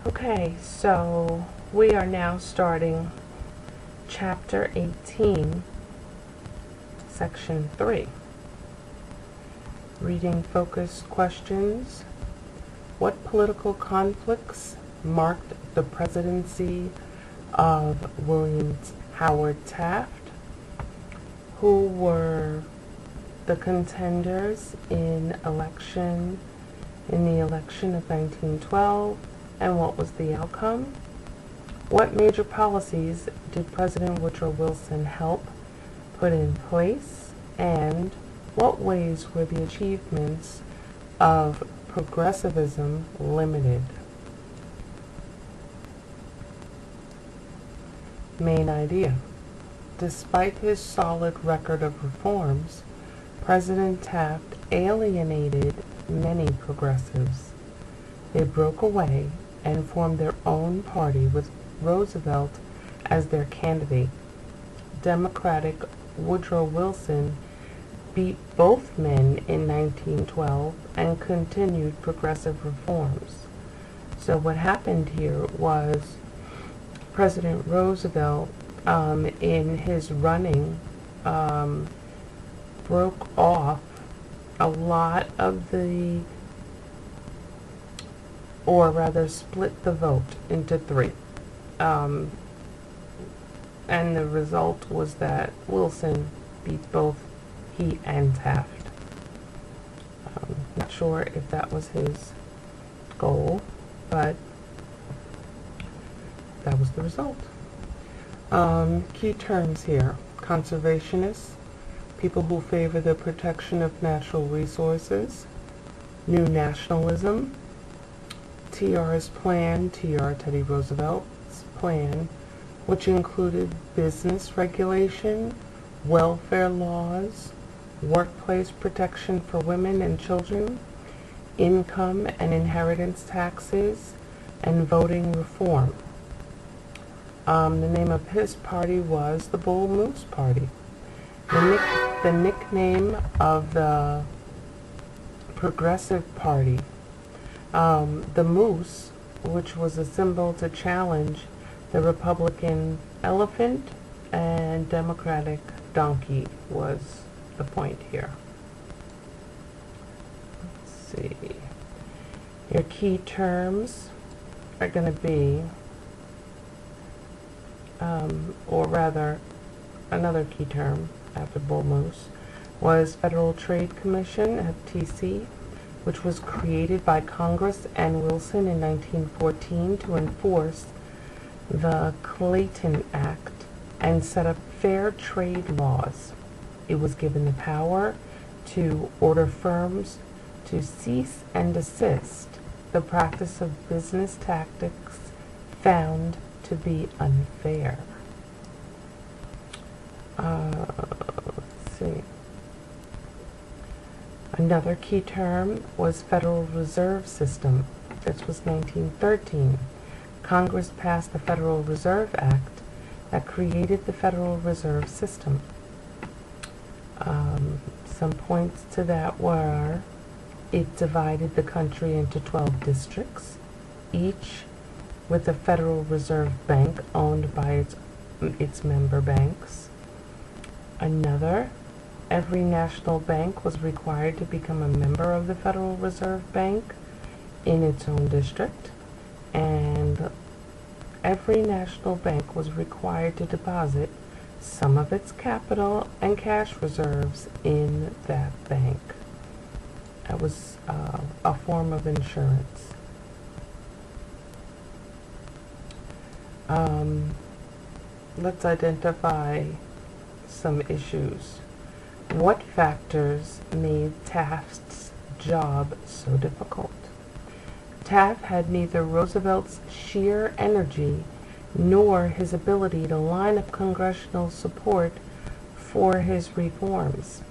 Okay, so we are now starting Chapter 18, Section 3. Reading focused questions. What political conflicts marked the presidency of William Howard Taft? Who were the contenders in the election of 1912, and what was the outcome? What major policies did President Woodrow Wilson help put in place, and what ways were the achievements of progressivism limited? Main idea. Despite his solid record of reforms, President Taft alienated many progressives. They broke away and formed their own party with Roosevelt as their candidate. Democratic Woodrow Wilson beat both men in 1912 and continued progressive reforms. So what happened here was President Roosevelt, in his running, broke off a lot of split the vote into three. And the result was that Wilson beat both he and Taft. Not sure if that was his goal, but that was the result. Key terms here: conservationists, people who favor the protection of natural resources; new nationalism; TR's plan, Teddy Roosevelt's plan, which included business regulation, welfare laws, workplace protection for women and children, income and inheritance taxes, and voting reform. The name of his party was the Bull Moose Party. The nickname of the Progressive Party, the moose, which was a symbol to challenge the Republican elephant, and Democratic donkey was the point here. Let's see. Your key terms are going to be, or rather, another key term after Bull Moose was Federal Trade Commission, FTC, which was created by Congress and Wilson in 1914 to enforce the Clayton Act and set up fair trade laws. It was given the power to order firms to cease and desist the practice of business tactics found to be unfair. Let's see. Another key term was Federal Reserve System. This was 1913. Congress passed the Federal Reserve Act that created the Federal Reserve System. Some points to that were: it divided the country into 12 districts, each with a Federal Reserve Bank owned by its member banks. Another, every national bank was required to become a member of the Federal Reserve Bank in its own district, and every national bank was required to deposit some of its capital and cash reserves in that bank. That was a form of insurance. Let's identify some issues. What factors made Taft's job so difficult? Taft had neither Roosevelt's sheer energy nor his ability to line up congressional support for his reforms.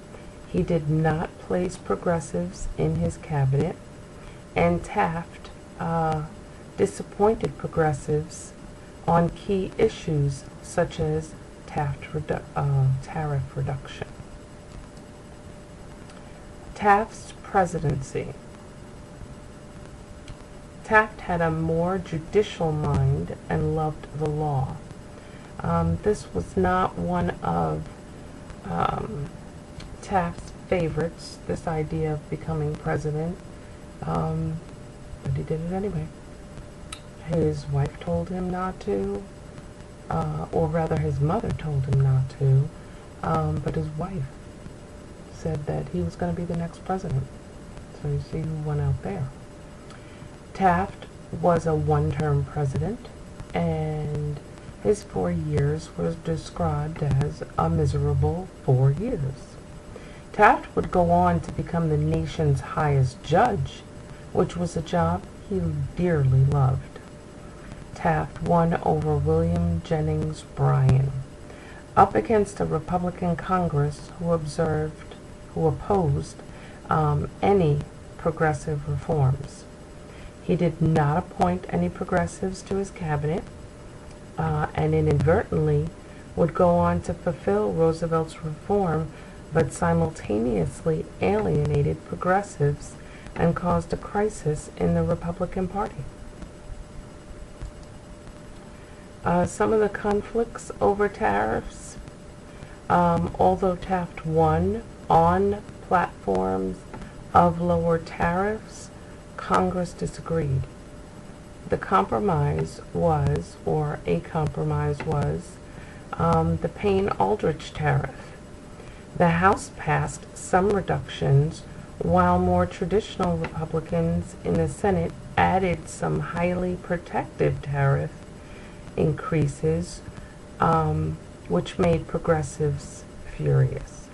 He did not place progressives in his cabinet, and Taft disappointed progressives on key issues such as tariff reduction. Taft's presidency. Taft had a more judicial mind and loved the law. This was not one of Taft's favorites, this idea of becoming president, but he did it anyway. His wife told him not to, or rather his mother told him not to, but his wife said that he was going to be the next president. So you see who won out there. Taft was a one-term president, and his 4 years was described as a miserable 4 years. Taft would go on to become the nation's highest judge, which was a job he dearly loved. Taft won over William Jennings Bryan, up against a Republican Congress who opposed any progressive reforms. He did not appoint any progressives to his cabinet, and inadvertently would go on to fulfill Roosevelt's reform, but simultaneously alienated progressives and caused a crisis in the Republican Party. Some of the conflicts over tariffs, although Taft won on platforms of lower tariffs, Congress disagreed. The compromise was, or a compromise was, the Payne-Aldrich tariff. The House passed some reductions, while more traditional Republicans in the Senate added some highly protective tariff increases, which made progressives furious.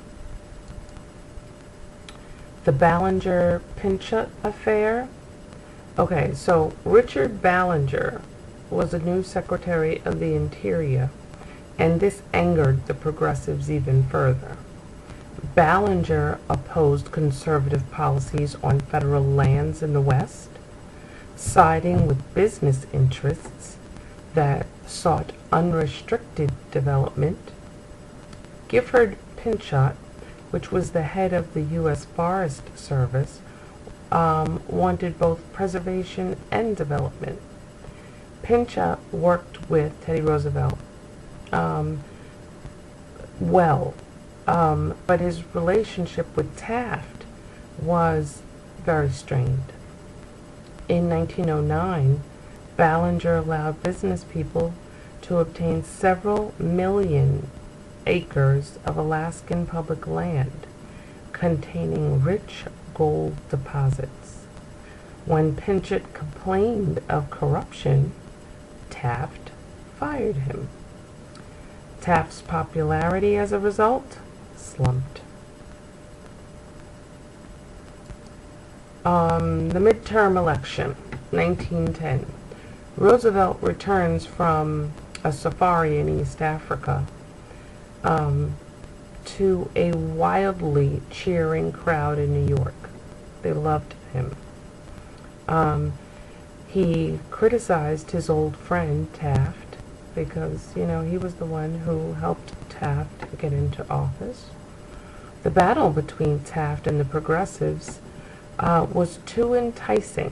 The Ballinger-Pinchot affair. Okay, so Richard Ballinger was a new Secretary of the Interior, and this angered the progressives even further. Ballinger opposed conservative policies on federal lands in the West, siding with business interests that sought unrestricted development. Gifford Pinchot, which was the head of the U.S. Forest Service, wanted both preservation and development. Pinchot worked with Teddy Roosevelt but his relationship with Taft was very strained. In 1909, Ballinger allowed business people to obtain several million acres of Alaskan public land containing rich gold deposits. When Pinchot complained of corruption, Taft fired him. Taft's popularity as a result slumped. The midterm election, 1910. Roosevelt returns from a safari in East Africa to a wildly cheering crowd in New York. They loved him. He criticized his old friend Taft because, he was the one who helped Taft get into office. The battle between Taft and the progressives was too enticing.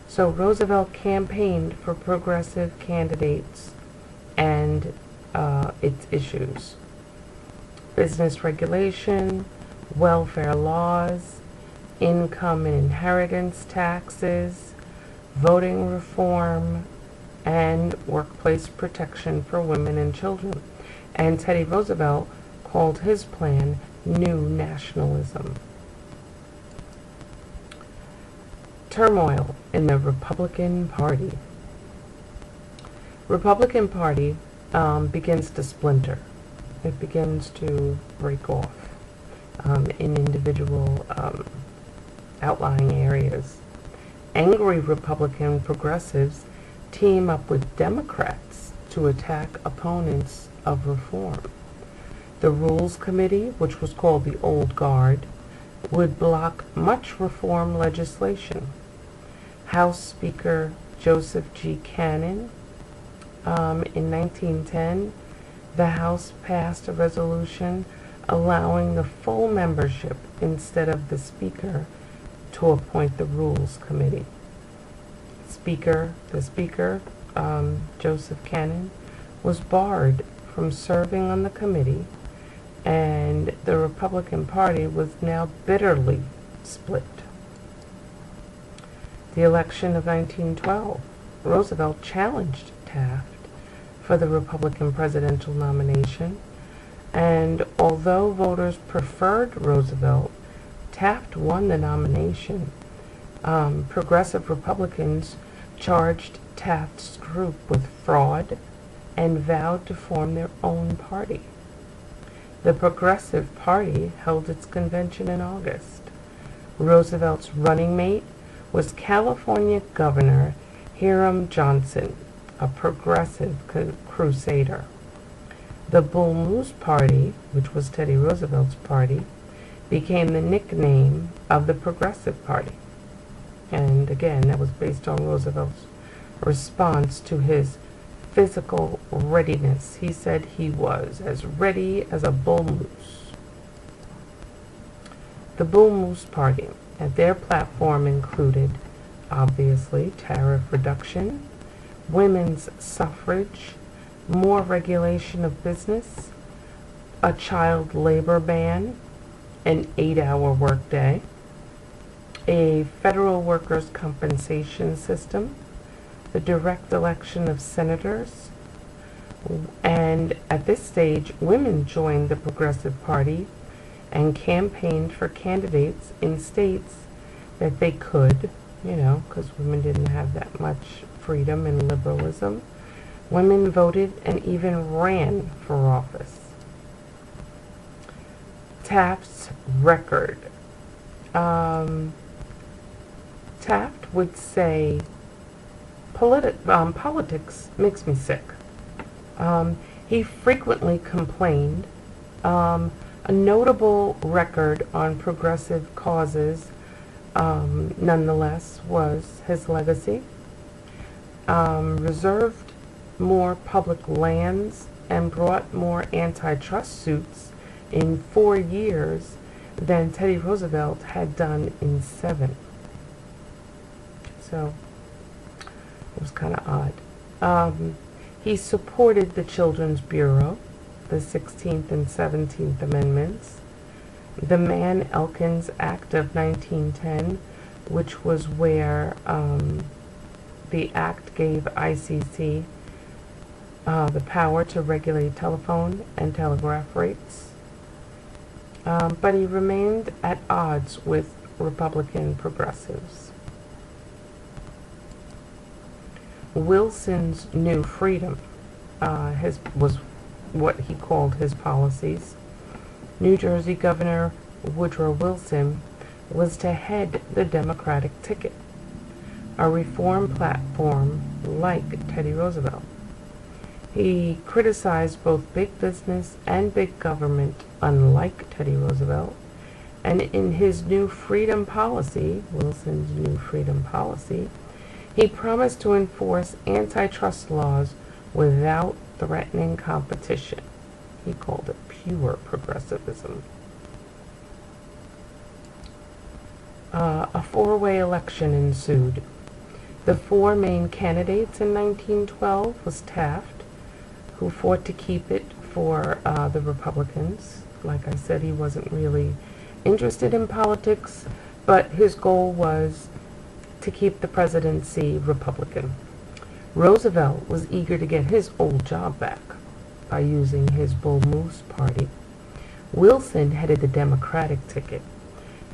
So Roosevelt campaigned for progressive candidates and its issues. Business regulation, welfare laws, income and inheritance taxes, voting reform, and workplace protection for women and children. And Teddy Roosevelt called his plan New Nationalism. Turmoil in the Republican Party. Republican Party begins to splinter. It begins to break off in individual outlying areas. Angry Republican progressives team up with Democrats to attack opponents of reform. The Rules Committee, which was called the Old Guard, would block much reform legislation. House Speaker Joseph G. Cannon, in 1910, the House passed a resolution allowing the full membership instead of the Speaker to appoint the Rules Committee. The speaker, Joseph Cannon, was barred from serving on the committee, and the Republican Party was now bitterly split. The election of 1912, Roosevelt challenged Taft for the Republican presidential nomination, and although voters preferred Roosevelt, Taft won the nomination. Progressive Republicans charged Taft's group with fraud and vowed to form their own party. The Progressive Party held its convention in August. Roosevelt's running mate was California Governor Hiram Johnson, a progressive crusader. The Bull Moose Party, which was Teddy Roosevelt's party, became the nickname of the Progressive Party. And again, that was based on Roosevelt's response to his physical readiness. He said he was as ready as a bull moose. The Bull Moose Party, and their platform included, obviously, tariff reduction, women's suffrage, more regulation of business, a child labor ban, an 8-hour workday, a federal workers' compensation system, the direct election of senators, and at this stage, women joined the Progressive Party and campaigned for candidates in states that they could, because women didn't have that much freedom and liberalism. Women voted and even ran for office. Taft's record. Taft would say, politics makes me sick. He frequently complained. A notable record on progressive causes, nonetheless, was his legacy. Reserved more public lands and brought more antitrust suits in 4 years than Teddy Roosevelt had done in 7. So it was kind of odd. He supported the Children's Bureau, the 16th and 17th Amendments, the Mann-Elkins Act of 1910, which was where the act gave ICC the power to regulate telephone and telegraph rates. But he remained at odds with Republican progressives. Wilson's New Freedom was what he called his policies. New Jersey Governor Woodrow Wilson was to head the Democratic ticket, a reform platform like Teddy Roosevelt. He criticized both big business and big government, unlike Teddy Roosevelt, and in his New Freedom policy, Wilson's New Freedom policy, he promised to enforce antitrust laws without threatening competition. He called it pure progressivism. A 4-way election ensued. The 4 main candidates in 1912 was Taft, who fought to keep it for the Republicans. Like I said, he wasn't really interested in politics, but his goal was to keep the presidency Republican. Roosevelt was eager to get his old job back by using his Bull Moose Party. Wilson headed the Democratic ticket.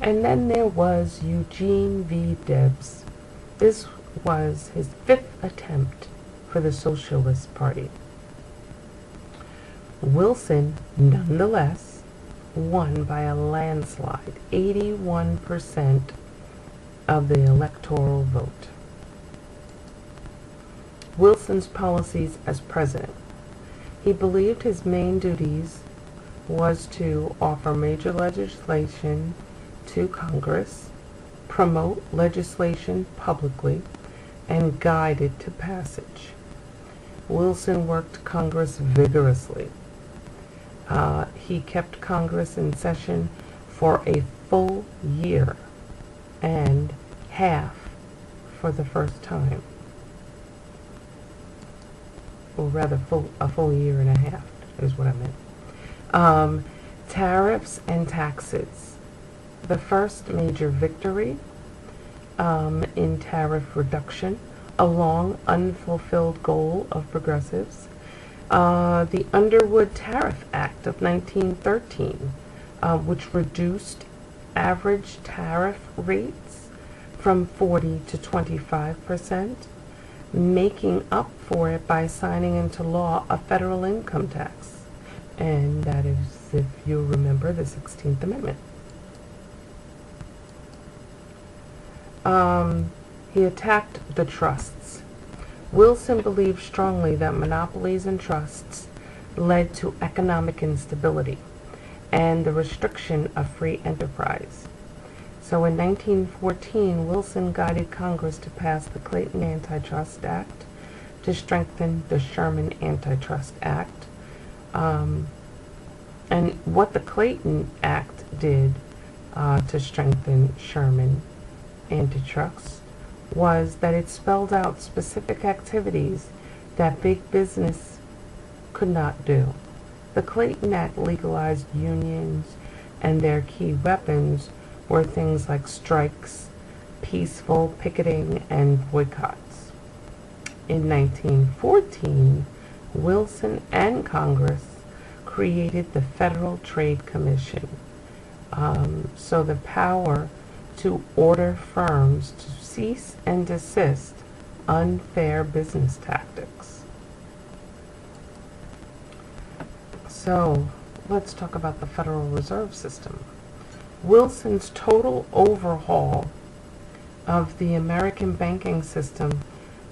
And then there was Eugene V. Debs. This was his 5th attempt for the Socialist Party. Wilson, nonetheless, won by a landslide, 81% of the electoral vote. Wilson's policies as president. He believed his main duties was to offer major legislation to Congress, promote legislation publicly, and guide it to passage. Wilson worked Congress vigorously. He kept Congress in session for a full year and half for the first time, or rather a full year and a half is what I meant. Tariffs and taxes. The first major victory in tariff reduction, a long unfulfilled goal of progressives. The Underwood Tariff Act of 1913, which reduced average tariff rates from 40 to 25%, making up for it by signing into law a federal income tax. And that is, if you'll remember, the 16th Amendment. He attacked the trusts. Wilson believed strongly that monopolies and trusts led to economic instability and the restriction of free enterprise. So in 1914, Wilson guided Congress to pass the Clayton Antitrust Act to strengthen the Sherman Antitrust Act. And what the Clayton Act did to strengthen Sherman Antitrust was that it spelled out specific activities that big business could not do. The Clayton Act legalized unions, and their key weapons were things like strikes, peaceful picketing, and boycotts. In 1914, Wilson and Congress created the Federal Trade Commission, so the power to order firms to cease and desist unfair business tactics. So let's talk about the Federal Reserve System. Wilson's total overhaul of the American banking system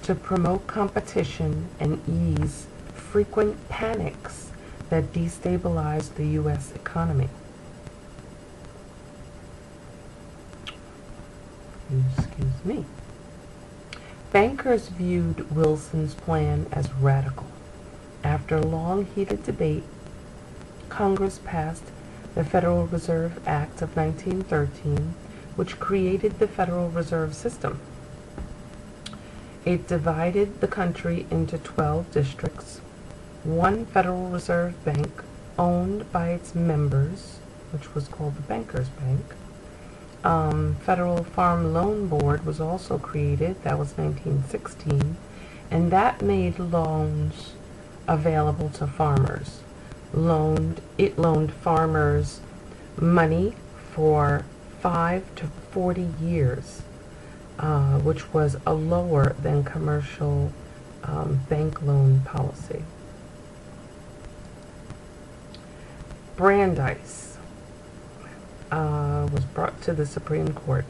to promote competition and ease frequent panics that destabilized the U.S. economy. Excuse me. Bankers viewed Wilson's plan as radical. After long heated debate, Congress passed the Federal Reserve Act of 1913, which created the Federal Reserve System. It divided the country into 12 districts, one Federal Reserve Bank owned by its members, which was called the Bankers Bank. Federal Farm Loan Board was also created. That was 1916, and that made loans available to farmers. It loaned farmers money for 5 to 40 years, which was a lower than commercial bank loan policy. Brandeis was brought to the Supreme Court.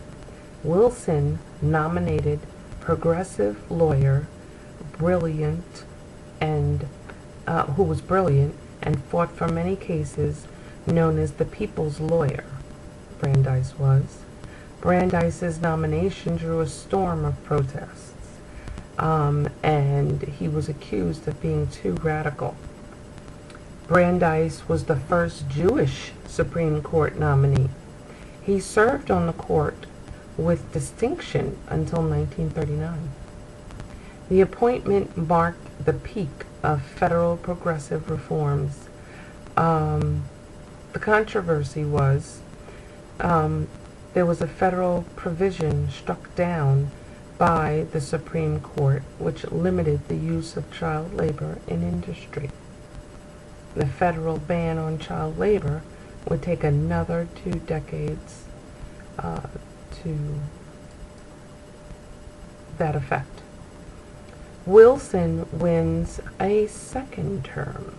Wilson nominated progressive lawyer, who was brilliant and fought for many cases, known as the People's Lawyer. Brandeis was. Brandeis's nomination drew a storm of protests, and he was accused of being too radical. Brandeis was the first Jewish Supreme Court nominee. He served on the court with distinction until 1939. The appointment marked the peak of federal progressive reforms. The controversy was there was a federal provision struck down by the Supreme Court which limited the use of child labor in industry. The federal ban on child labor would take another 2 decades to that effect. Wilson wins a second term.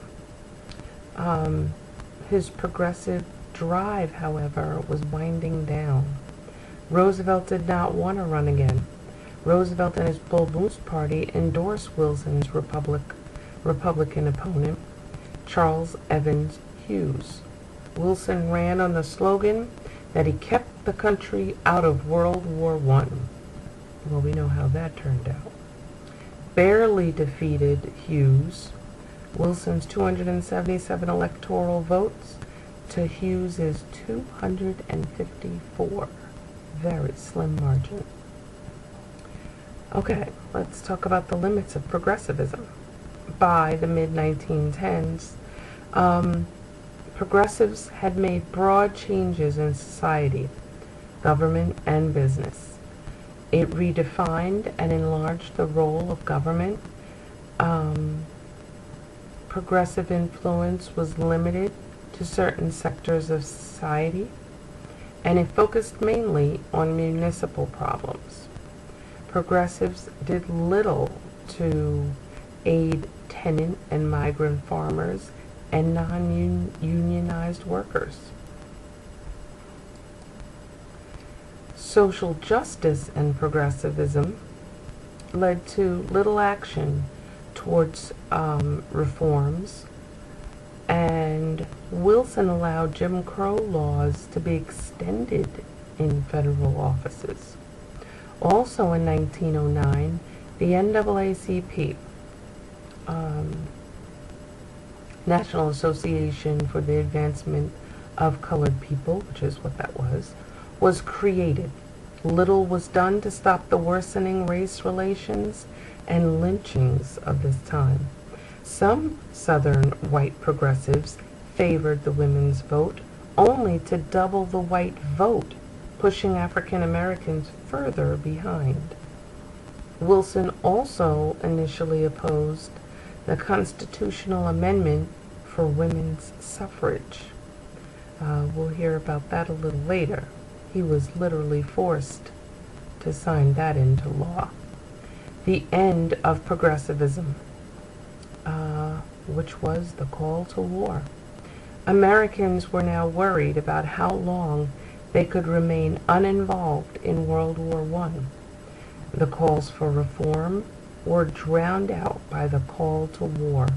His progressive drive, however, was winding down. Roosevelt did not want to run again. Roosevelt and his Bull Moose Party endorsed Wilson's Republican opponent, Charles Evans Hughes. Wilson ran on the slogan that he kept the country out of World War I. Well, we know how that turned out. Barely defeated Hughes, Wilson's 277 electoral votes to Hughes's 254. Very slim margin. Okay, let's talk about the limits of progressivism. By the mid-1910s, um, progressives had made broad changes in society, government, and business. It redefined and enlarged the role of government. Um, Progressive influence was limited to certain sectors of society, and it focused mainly on municipal problems. Progressives did little to aid tenant and migrant farmers and non-unionized workers. Social justice and progressivism led to little action towards reforms, and Wilson allowed Jim Crow laws to be extended in federal offices. Also in 1909, the NAACP, um, National Association for the Advancement of Colored People, which is what that was created. Little was done to stop the worsening race relations and lynchings of this time. Some Southern white progressives favored the women's vote, only to double the white vote, pushing African Americans further behind. Wilson also initially opposed the constitutional amendment for women's suffrage. We'll hear about that a little later. He was literally forced to sign that into law. The end of progressivism, which was the call to war. Americans were now worried about how long they could remain uninvolved in World War I. The calls for reform were drowned out by the call to war.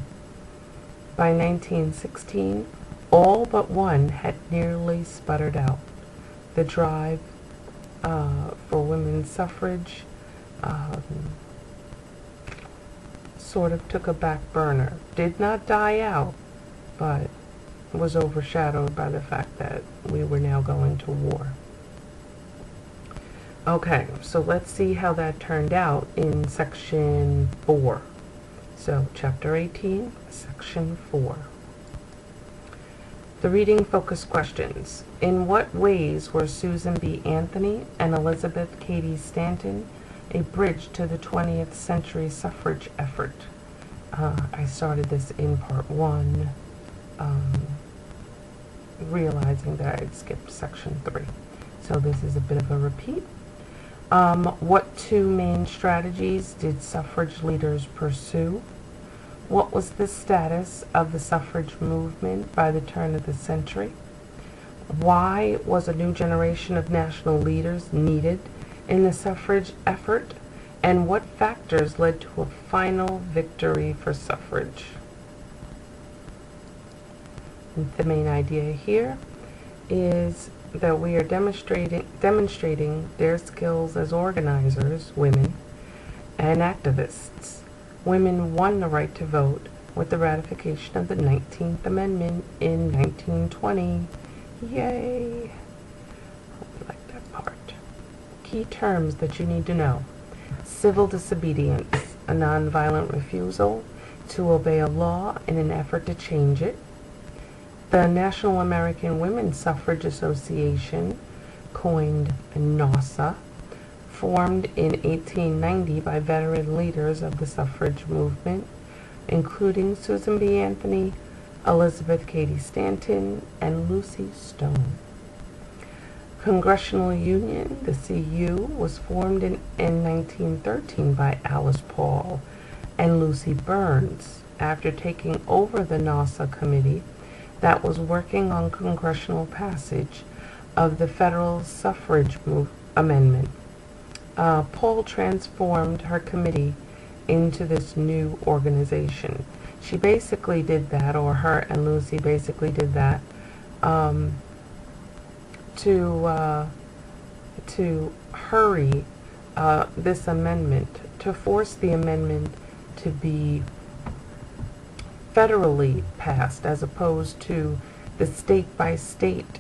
By 1916, all but one had nearly sputtered out. The drive for women's suffrage sort of took a back burner. Did not die out, but was overshadowed by the fact that we were now going to war. Okay, so let's see how that turned out in section 4. So, chapter 18, section 4. The reading focus questions. In what ways were Susan B. Anthony and Elizabeth Cady Stanton a bridge to the 20th century suffrage effort? I started this in part 1, realizing that I had skipped section 3. So this is a bit of a repeat. What two main strategies did suffrage leaders pursue? What was the status of the suffrage movement by the turn of the century? Why was a new generation of national leaders needed in the suffrage effort? And what factors led to a final victory for suffrage? The main idea here is that we are demonstrating their skills as organizers, women, and activists. Women won the right to vote with the ratification of the 19th Amendment in 1920. Yay! I like that part. Key terms that you need to know. Civil disobedience, a nonviolent refusal to obey a law in an effort to change it. The National American Women's Suffrage Association, coined NAWSA, formed in 1890 by veteran leaders of the suffrage movement, including Susan B. Anthony, Elizabeth Cady Stanton, and Lucy Stone. Congressional Union, the CU, was formed in 1913 by Alice Paul and Lucy Burns after taking over the NAWSA committee that was working on congressional passage of the federal suffrage amendment. Paul transformed her committee into this new organization. She basically did that, or her and Lucy basically did that, to hurry this amendment, to force the amendment to be federally passed as opposed to the state-by-state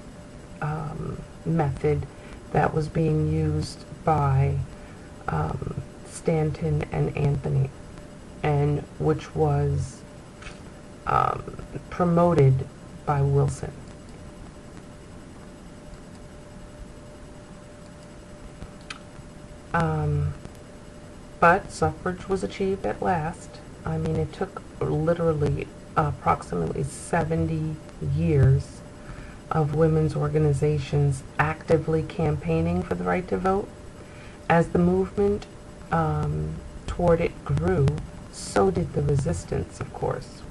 method that was being used by Stanton and Anthony, and which was promoted by Wilson. But suffrage was achieved at last. I mean, it took literally approximately 70 years of women's organizations actively campaigning for the right to vote. As the movement toward it grew, so did the resistance, of course.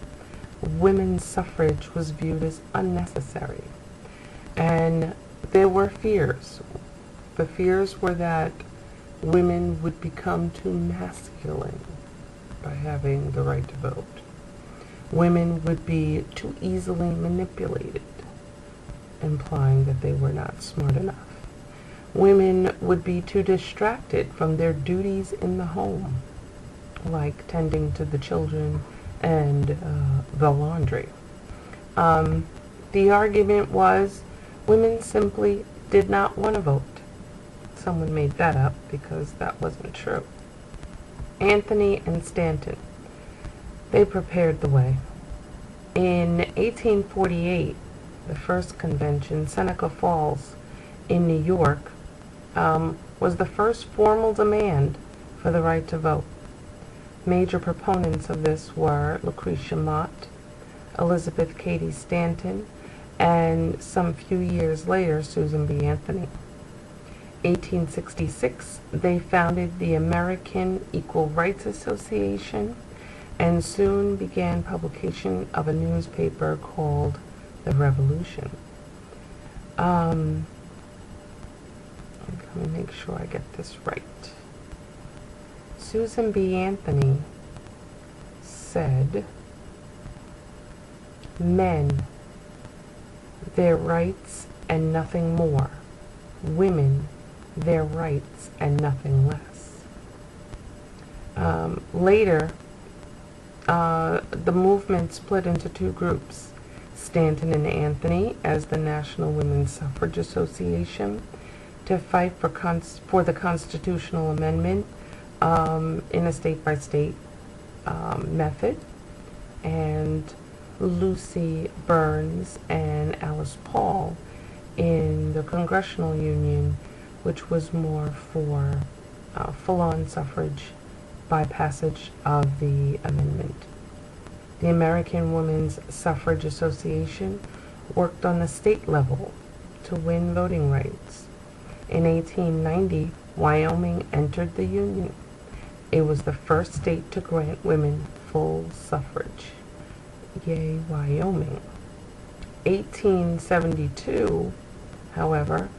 Women's suffrage was viewed as unnecessary. And there were fears. The fears were that women would become too masculine by having the right to vote. Women would be too easily manipulated, implying that they were not smart enough. Women would be too distracted from their duties in the home, like tending to the children and the laundry. The argument was women simply did not want to vote. Someone made that up because that wasn't true. Anthony and Stanton, they prepared the way. In 1848, the first convention, Seneca Falls in New York, was the first formal demand for the right to vote. Major proponents of this were Lucretia Mott, Elizabeth Cady Stanton, and some few years later, Susan B. Anthony. 1866, they founded the American Equal Rights Association and soon began publication of a newspaper called The Revolution. Let me make sure I get this right. Susan B. Anthony said, "Men, their rights and nothing more. Women, their rights and nothing less." Later, the movement split into two groups, Stanton and Anthony as the National Women's Suffrage Association, to fight for the constitutional amendment in a state-by-state method, and Lucy Burns and Alice Paul in the Congressional Union, which was more for full-on suffrage by passage of the amendment. The American Women's Suffrage Association worked on the state level to win voting rights. In 1890, Wyoming entered the Union. It was the first state to grant women full suffrage. Yay, Wyoming. 1872, however,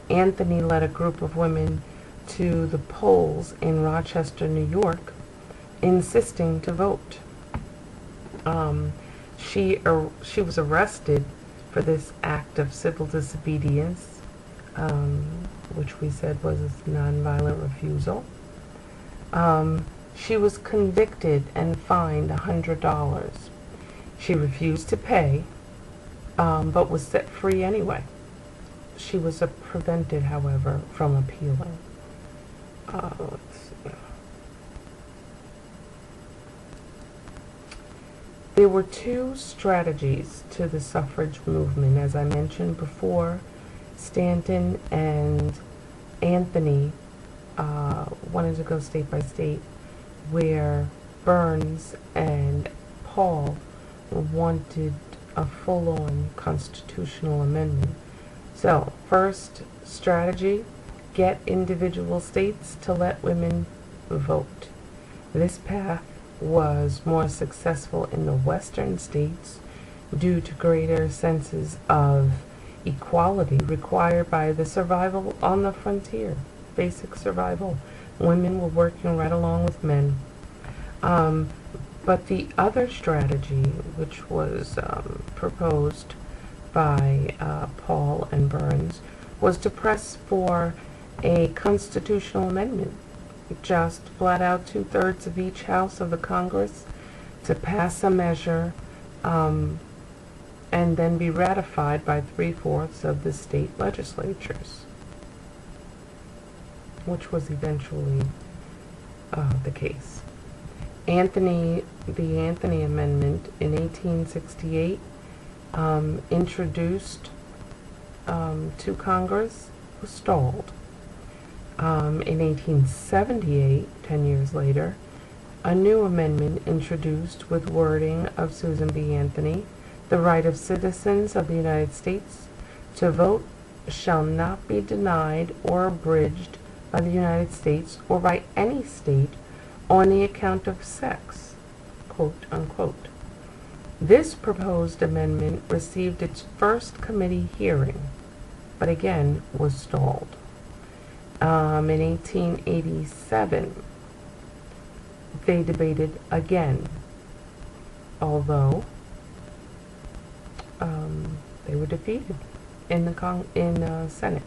Anthony led a group of women to the polls in Rochester, New York, insisting to vote. She was arrested for this act of civil disobedience, which we said was a nonviolent refusal. She was convicted and fined $100. She refused to pay, but was set free anyway. She was prevented, however, from appealing. Let's see. There were two strategies to the suffrage movement. As I mentioned before, Stanton and Anthony wanted to go state by state, where Burns and Paul wanted a full-on constitutional amendment. So, first strategy, get individual states to let women vote. This path was more successful in the western states due to greater senses of equality required by the survival on the frontier, basic survival. Women were working right along with men. But the other strategy, which was proposed by Paul and Burns, was to press for a constitutional amendment, just flat out 2/3 of each house of the Congress to pass a measure and then be ratified by 3/4 of the state legislatures, which was eventually the case. The Anthony Amendment in 1868, introduced to Congress, was stalled. In 1878, 10 years later, a new amendment introduced with wording of Susan B. Anthony: the right of citizens of the United States to vote shall not be denied or abridged by the United States or by any state on the account of sex, quote unquote. This proposed amendment received its first committee hearing, but again was stalled. In 1887, they debated again, although they were defeated in the Senate.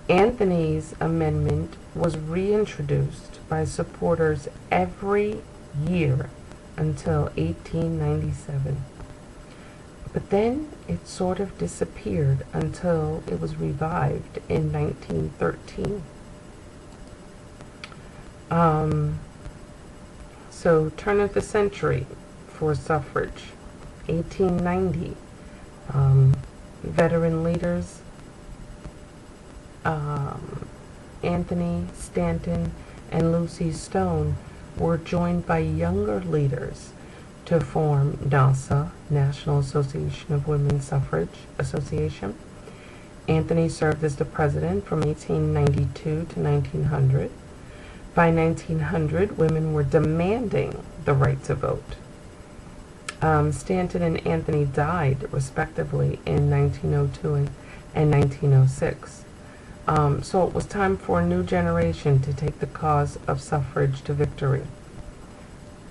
Anthony's amendment was reintroduced by supporters every year until 1897. But then it sort of disappeared until it was revived in 1913. So turn of the century for suffrage, 1890. Veteran leaders, Anthony Stanton and Lucy Stone, were joined by younger leaders to form NASA, National Association of Women's Suffrage Association. Anthony served as the president from 1892 to 1900. By 1900, women were demanding the right to vote. Stanton and Anthony died, respectively, in 1902 and 1906. So it was time for a new generation to take the cause of suffrage to victory.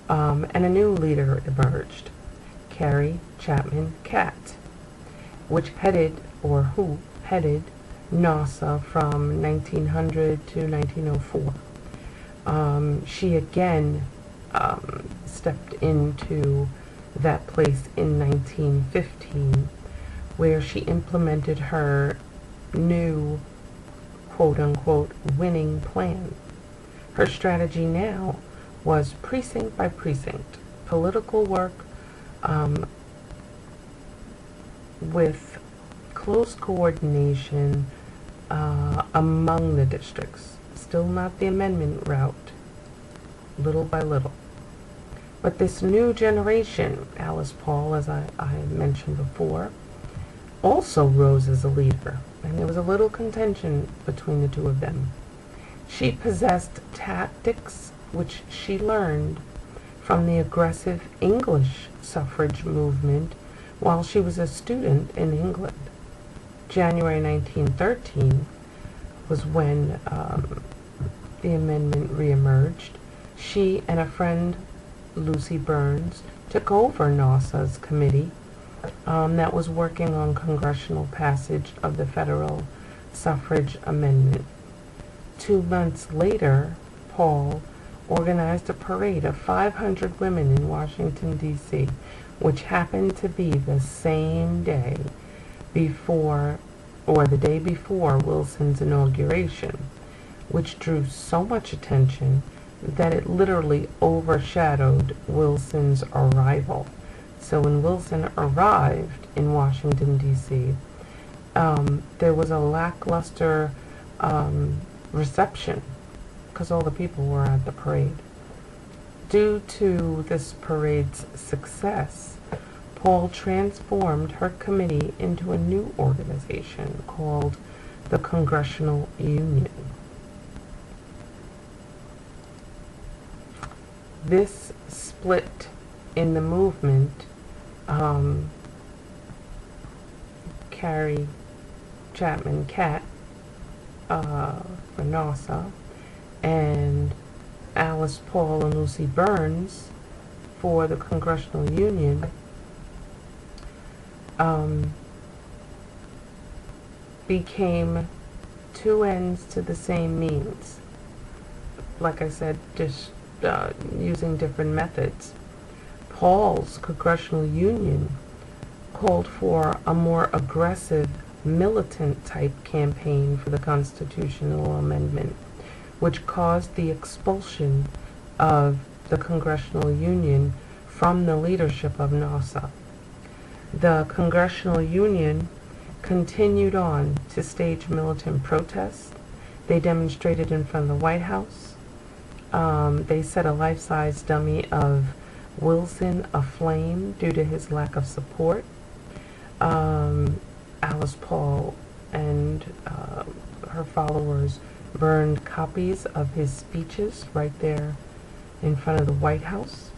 And a new leader emerged, Carrie Chapman Catt, who headed NASA from 1900 to 1904. She again stepped into that place in 1915, where she implemented her new quote-unquote winning plan. Her strategy now was precinct by precinct, political work with close coordination among the districts. Still not the amendment route, little by little. But this new generation, Alice Paul, as I mentioned before, also rose as a leader, and there was a little contention between the two of them. She possessed tactics which she learned from the aggressive English suffrage movement while she was a student in England. January 1913 was when the amendment reemerged. She and a friend, Lucy Burns, took over NASA's committee that was working on congressional passage of the federal suffrage amendment. 2 months later, Paul organized a parade of 500 women in Washington, D.C., which happened to be the same day before, or the day before, Wilson's inauguration, which drew so much attention that it literally overshadowed Wilson's arrival. So when Wilson arrived in Washington, D.C., there was a lackluster reception because all the people were at the parade. Due to this parade's success, Paul transformed her committee into a new organization called the Congressional Union. This split in the movement, Carrie Chapman Catt for NASA, and Alice Paul and Lucy Burns for the Congressional Union, became two ends to the same means. Like I said, just using different methods. Paul's Congressional Union called for a more aggressive, militant type campaign for the constitutional amendment, which caused the expulsion of the Congressional Union from the leadership of NASA. The Congressional Union continued on to stage militant protests. They demonstrated in front of the White House. They set a life-size dummy of Wilson aflame due to his lack of support. Alice Paul and her followers burned copies of his speeches right there in front of the White House.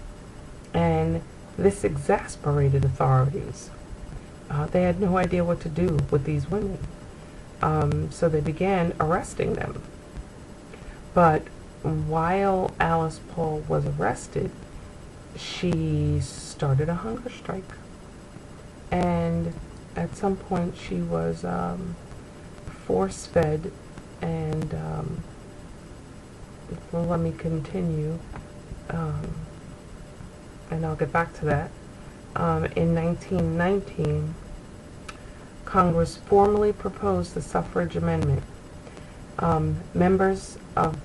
And this exasperated authorities. They had no idea what to do with these women. So they began arresting them. But while Alice Paul was arrested, she started a hunger strike. And at some point she was force-fed, and well, let me continue, and I'll get back to that. In 1919, Congress formally proposed the suffrage amendment. Members of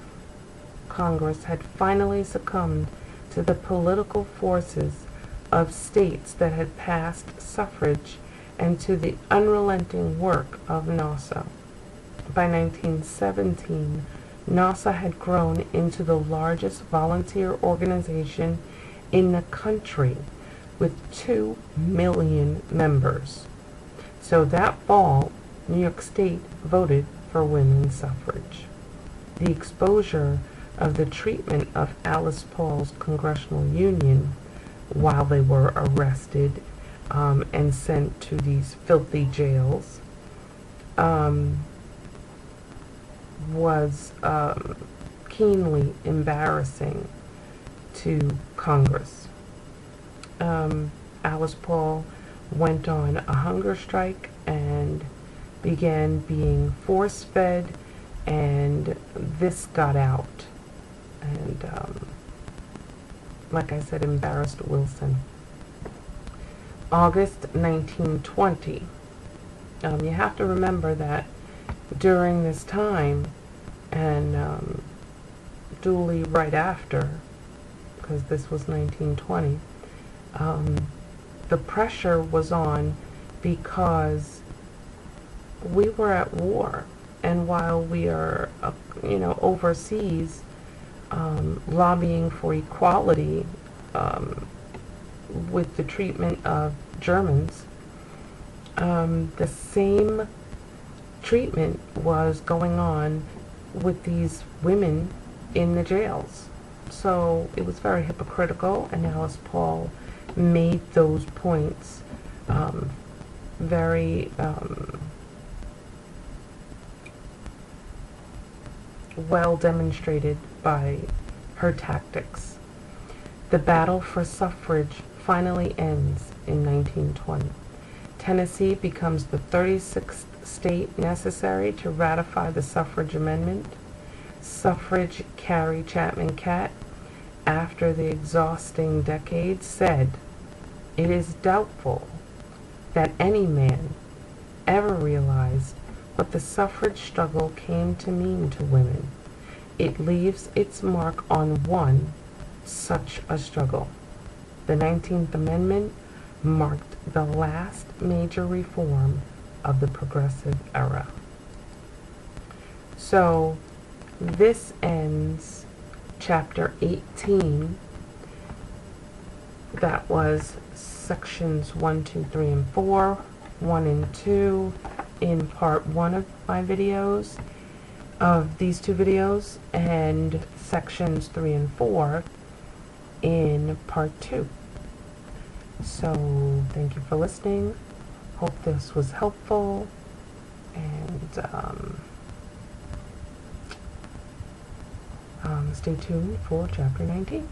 Congress had finally succumbed to the political forces of states that had passed suffrage and to the unrelenting work of NASA. By 1917, NASA had grown into the largest volunteer organization in the country with 2 million members. So that fall, New York State voted for women's suffrage. The exposure of the treatment of Alice Paul's Congressional Union while they were arrested and sent to these filthy jails was keenly embarrassing to Congress. Alice Paul went on a hunger strike and began being force-fed, and this got out and like I said, embarrassed Wilson. August 1920. You have to remember that during this time, and duly right after, because this was 1920, the pressure was on because we were at war, and while we are, overseas, lobbying for equality with the treatment of Germans, the same treatment was going on with these women in the jails. So it was very hypocritical, and Alice Paul made those points very well demonstrated by her tactics. The battle for suffrage finally ends in 1920. Tennessee becomes the 36th state necessary to ratify the suffrage amendment. Suffrage Carrie Chapman Catt, after the exhausting decade, said, "It is doubtful that any man ever realized what the suffrage struggle came to mean to women. It leaves its mark on one such a struggle." The 19th Amendment marked the last major reform of the progressive era. So this ends chapter 18. That was sections 1, 2, 3, and 4, 1 and 2 in part 1 of my videos, of these 2 videos, and sections 3 and 4 in part 2. So thank you for listening. Hope this was helpful, and stay tuned for chapter 19.